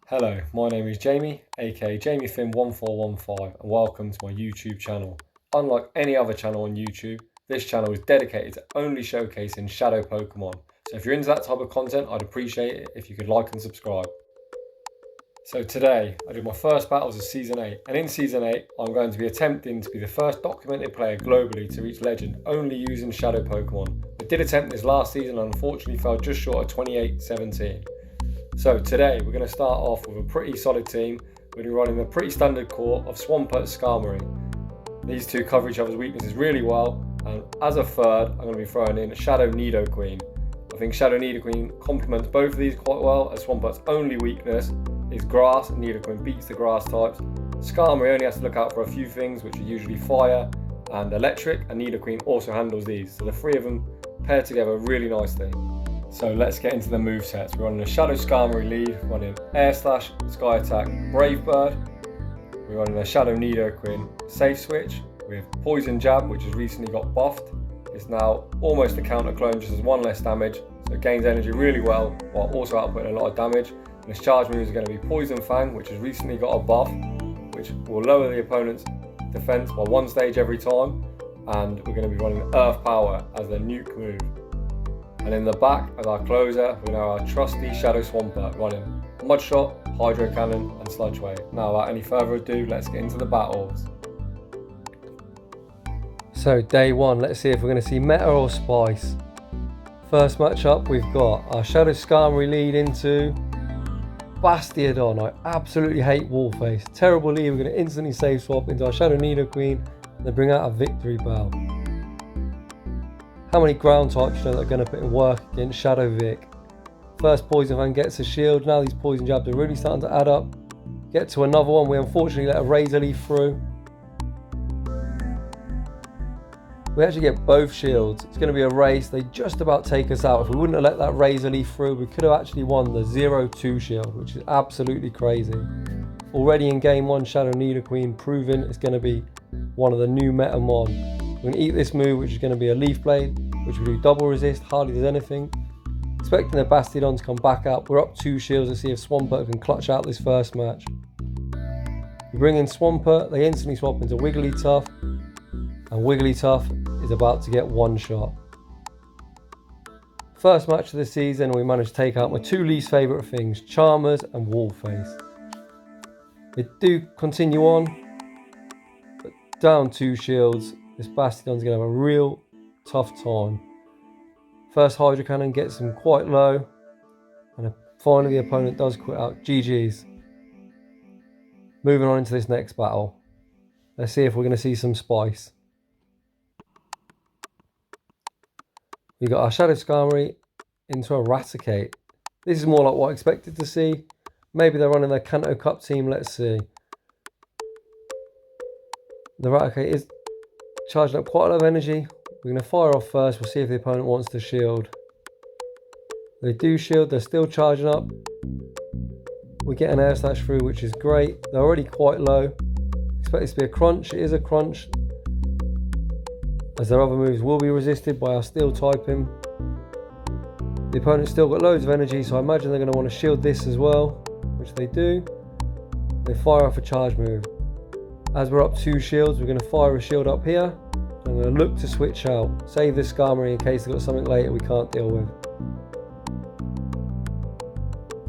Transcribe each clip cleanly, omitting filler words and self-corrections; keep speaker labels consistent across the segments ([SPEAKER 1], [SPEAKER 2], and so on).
[SPEAKER 1] Hello, my name is Jamie, aka JamieFinn1415, and welcome to my YouTube channel. Unlike any other channel on YouTube, this channel is dedicated to only showcasing shadow Pokemon. So if you're into that type of content, I'd appreciate it if you could like and subscribe. So today, I did my first battles of Season 8, and in Season 8, I'm going to be attempting to be the first documented player globally to reach Legend only using shadow Pokemon. I did attempt this last season and unfortunately fell just short of 28-17. So today we're going to start off with a pretty solid team. We're going to be running a pretty standard core of Swampert and Skarmory. These two cover each other's weaknesses really well, and as a third I'm going to be throwing in Shadow Nidoqueen. I think Shadow Nidoqueen complements both of these quite well, as Swampert's only weakness is grass and Nidoqueen beats the grass types. Skarmory only has to look out for a few things, which are usually fire and electric, and Nidoqueen also handles these, so the three of them pair together really nicely. So let's get into the movesets. We're running a Shadow Skarmory lead, running Air Slash, Sky Attack, Brave Bird. We're running a Shadow Nidoqueen Safe Switch with Poison Jab, which has recently got buffed. It's now almost a counter clone, just as one less damage, so it gains energy really well while also outputting a lot of damage. And its charge moves are going to be Poison Fang, which has recently got a buff, which will lower the opponent's defense by one stage every time. And we're going to be running Earth Power as the nuke move. And in the back, as our closer, we know our trusty Shadow Swampert running Mudshot, Hydro Cannon and Sludge Wave. Now without any further ado, let's get into the battles. So day one, let's see if we're going to see Meta or Spice. First matchup, we've got our Shadow Skarmory lead into Bastiodon. I absolutely hate Wallface. Terrible lead, we're going to instantly save swap into our Shadow Nidoqueen and then bring out a Victory Bell. How many ground types that are going to put in work against Shadow Vic? First Poison Fang gets a shield. Now these Poison Jabs are really starting to add up. Get to another one. We unfortunately let a Razor Leaf through. We actually get both shields. It's going to be a race. They just about take us out. If we wouldn't have let that Razor Leaf through, we could have actually won the 0-2 shield, which is absolutely crazy. Already in game one, Shadow Nidoqueen proving it's going to be one of the new meta mon. We're going to eat this move, which is going to be a Leaf Blade, which will do double resist, hardly does anything. Expecting the Bastiodon to come back out. We're up 2 shields to see if Swampert can clutch out this first match. We bring in Swampert, they instantly swap into Wigglytuff, and Wigglytuff is about to get one shot. First match of the season, we managed to take out my 2 least favourite things, Charmers and Wallface. They do continue on, but down 2 shields. This Bastiodon's going to have a real tough time. First Hydro Cannon gets him quite low, and finally the opponent does quit out. GG's. Moving on into this next battle. Let's see if we're going to see some Spice. We got our Shadow Skarmory into a Raticate. This is more like what I expected to see. Maybe they're running their Kanto Cup team, let's see. The Raticate is charging up quite a lot of energy. We're going to fire off first. We'll see if the opponent wants to shield. They do shield. They're still charging up. We get an Air Slash through, which is great. They're already quite low. Expect this to be a crunch. It is a crunch, as their other moves will be resisted by our Steel typing. The opponent's still got loads of energy, so I imagine they're going to want to shield this as well, which they do. They fire off a charge move. As we're up 2 shields, we're going to fire a shield up here. I'm going to look to switch out. Save this Skarmory in case they've got something later we can't deal with.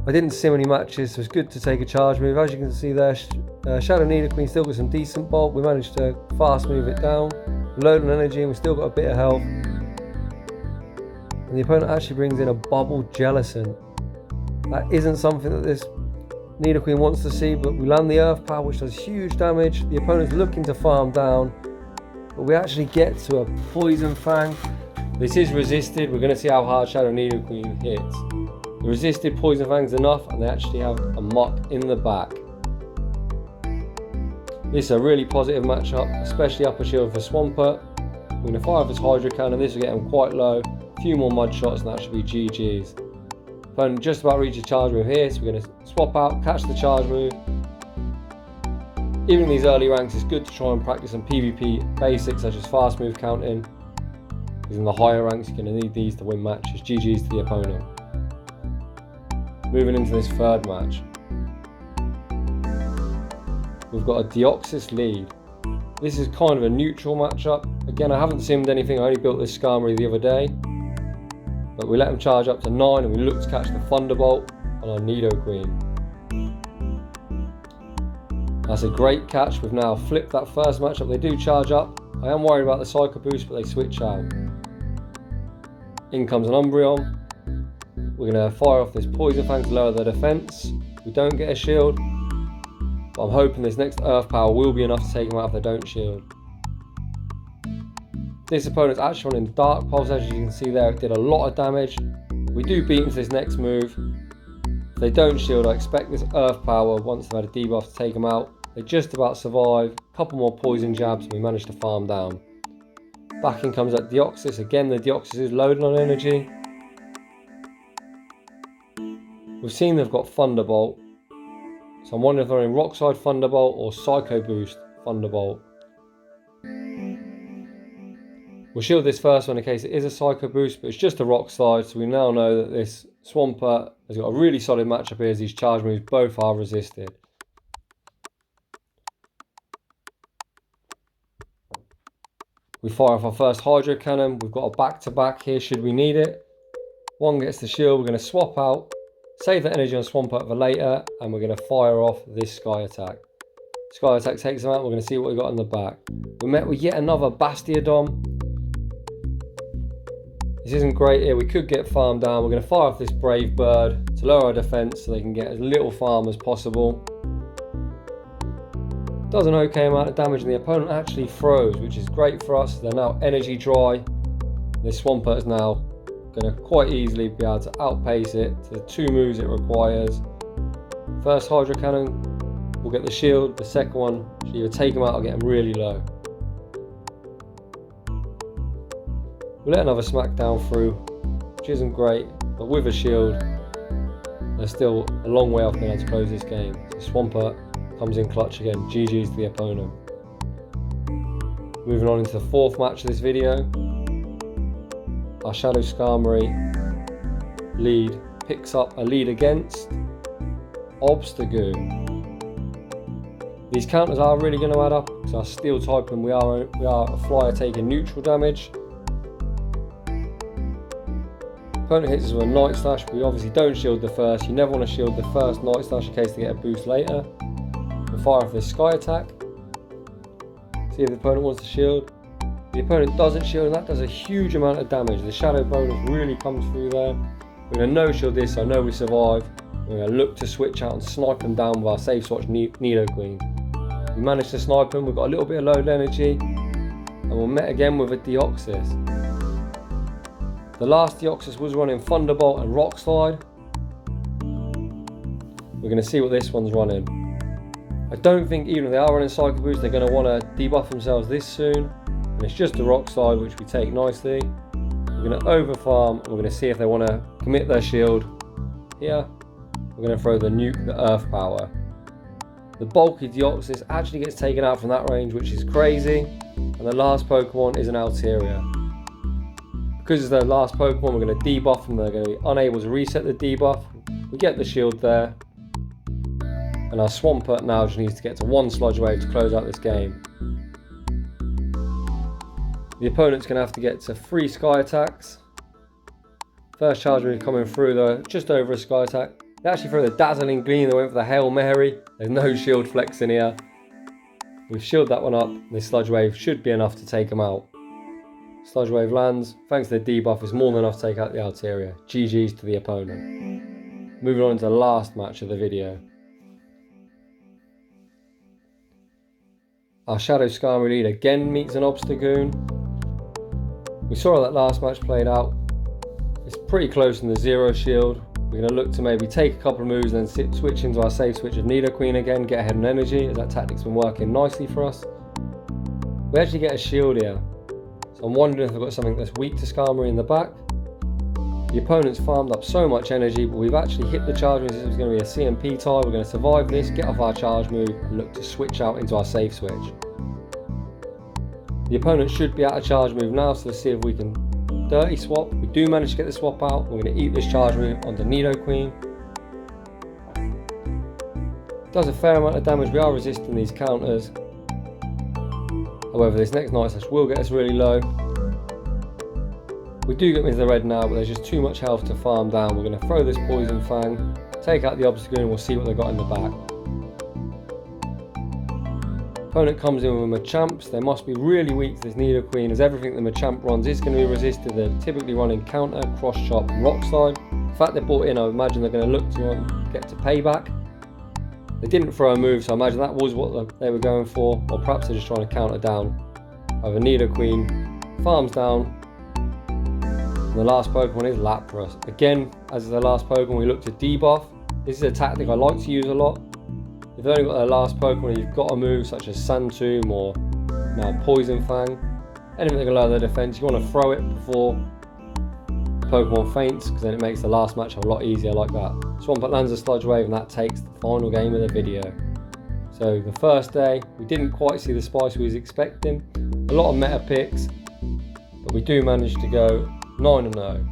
[SPEAKER 1] I didn't sim any matches, so it's good to take a charge move. As you can see there, Shadow Nidoqueen still got some decent bulk. We managed to fast move it down. Load on energy, and we still got a bit of health. And the opponent actually brings in a Bubble Jellicent. That isn't something that this Nidoqueen wants to see, but we land the Earth Power, which does huge damage. The opponent's looking to farm down, but we actually get to a Poison Fang. This is resisted. We're going to see how hard Shadow Nidoqueen hits. The resisted Poison Fang's enough, and they actually have a Muck in the back. This is a really positive matchup, especially upper shield for Swampert. We're going to fire off his Hydro Cannon. This will get him quite low. A few more mud shots, and that should be GG's. Opponent just about reaches charge move here, so we're going to swap out, catch the charge move. Even in these early ranks, it's good to try and practice some PvP basics such as fast move counting. Because in the higher ranks, you're going to need these to win matches. GG's to the opponent. Moving into this third match. we've got a Deoxys lead. This is kind of a neutral matchup. Again, I haven't simmed anything, I only built this Skarmory the other day. But we let him charge up to 9 and we look to catch the Thunderbolt on our Nidoqueen. That's a great catch. We've now flipped that first matchup. They do charge up. I am worried about the Psycho Boost, but they switch out. In comes an Umbreon. We're going to fire off this Poison Fang to lower their defense. We don't get a shield, but I'm hoping this next Earth Power will be enough to take them out if they don't shield. This opponent's actually running Dark Pulse, as you can see there, it did a lot of damage. We do beat into this next move. If they don't shield, I expect this Earth Power, once they've had a debuff, to take them out. They just about survive, a couple more poison jabs and we managed to farm down. Back in comes that Deoxys. Again, the Deoxys is loaded on energy. We've seen they've got Thunderbolt, so I'm wondering if they're in Rock-Slide Thunderbolt or Psycho Boost Thunderbolt. We'll shield this first one in case it is a Psycho Boost, but it's just a Rock-Slide, so we now know that this Swampert has got a really solid matchup here as these charge moves both are resisted. We fire off our first Hydro Cannon. We've got a back-to-back here should we need it. One gets the shield, we're going to swap out, save the energy on Swampert for later, and we're going to fire off this Sky Attack. Sky Attack takes them out, we're going to see what we got in the back. We're met with yet another Bastiodon. This isn't great here, we could get farmed down. We're going to fire off this Brave Bird to lower our defense so they can get as little farm as possible. Does an okay amount of damage and the opponent actually froze, which is great for us. They're now energy dry. This Swampert is now going to quite easily be able to outpace it to the 2 moves it requires. First Hydro Cannon will get the shield, the second one should either take them out or get them really low. We'll let another Smackdown through, which isn't great, but with a shield they're still a long way off being able to close this game. So Swampert comes in clutch again. GG's to the opponent. Moving on into the 4th match of this video. Our Shadow Skarmory lead picks up a lead against Obstagoon. These counters are really going to add up because our Steel type and we are a flyer taking neutral damage. Opponent hits us with a Night Slash, but we obviously don't shield the first. You never want to shield the first Night Slash in case they get a boost later. We'll fire off this Sky Attack. See if the opponent wants to shield. The opponent doesn't shield and that does a huge amount of damage. The Shadow bonus really comes through there. We're going to no-shield this, so I know we survive. We're going to look to switch out and snipe them down with our Safe Swatch Nidoqueen. We managed to snipe them, we've got a little bit of load energy, and we're met again with a Deoxys. The last Deoxys was running Thunderbolt and Rock Slide. We're going to see what this one's running. I don't think even if they are running Psycho Boost, they're going to want to debuff themselves this soon. And it's just a Rock Slide, which we take nicely. We're going to overfarm, and we're going to see if they want to commit their shield. Here, we're going to throw the nuke, the Earth Power. The bulky Deoxys actually gets taken out from that range, which is crazy. And the last Pokemon is an Altaria. Because it's their last Pokemon, we're going to debuff them. They're going to be unable to reset the debuff. We get the shield there. And our Swampert now just needs to get to 1 Sludge Wave to close out this game. The opponent's going to have to get to 3 Sky Attacks. First charge move coming through though, just over a Sky Attack. They actually throw the Dazzling Gleam, they went for the Hail Mary. There's no shield flex in here. We've shielded that one up. This Sludge Wave should be enough to take them out. Sludge Wave lands. Thanks to the debuff, is more than enough to take out the Altaria. GG's to the opponent. Moving on to the last match of the video. Our Shadow Skarmory lead again meets an Obstagoon. We saw how that last match played out. It's pretty close in the 0 shield. We're going to look to maybe take a couple of moves and then switch into our safe switch of Nidoqueen again, get ahead on energy, as that tactic's been working nicely for us. We actually get a shield here. So I'm wondering if I've got something that's weak to Skarmory in the back. The opponent's farmed up so much energy, but we've actually hit the charge move. This is going to be a CMP tie. We're going to survive this, get off our charge move, and look to switch out into our safe switch. The opponent should be out of charge move now, so let's see if we can dirty swap. We do manage to get the swap out. We're going to eat this charge move onto Nidoqueen. Does a fair amount of damage. We are resisting these counters. However, this next Night Slash will get us really low. We do get into the red now, but there's just too much health to farm down. We're going to throw this Poison Fang, take out the obstacle, and we'll see what they've got in the back. Opponent comes in with Machamps. They must be really weak to this Nidoqueen, as everything the Machamp runs is going to be resisted. They're typically running Counter, Cross Chop, and Rock Slide. The fact they brought in, I imagine they're going to look to get to payback. They didn't throw a move, so I imagine that was what they were going for, or perhaps they're just trying to counter down. Over Nidoqueen farms down. And the last Pokemon is Lapras. Again, as is the last Pokemon, we look to debuff. This is a tactic I like to use a lot. If you've only got the last Pokemon, you've got a move such as Sand Tomb or now Poison Fang. Anything that can lower their defense, you want to throw it before Pokemon faints, because then it makes the last match a lot easier like that. Swampert lands a Sludge Wave, and that takes the final game of the video. So the first day, we didn't quite see the spice we was expecting. A lot of meta picks, but we do manage to go 9-0.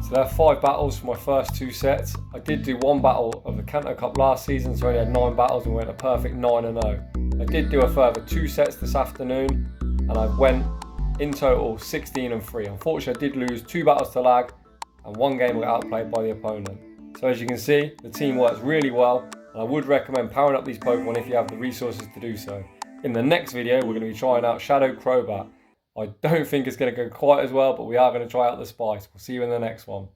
[SPEAKER 1] So there are 5 battles for my first 2 sets. I did do 1 battle of the Kanto Cup last season, so I only had 9 battles and went a perfect 9-0. I did do a further 2 sets this afternoon, and I went in total 16-3. Unfortunately, I did lose 2 battles to lag, and 1 game I got outplayed by the opponent. So as you can see, the team works really well, and I would recommend powering up these Pokemon if you have the resources to do so. In the next video, we're going to be trying out Shadow Crobat. I don't think it's going to go quite as well, but we are going to try out the spice. We'll see you in the next one.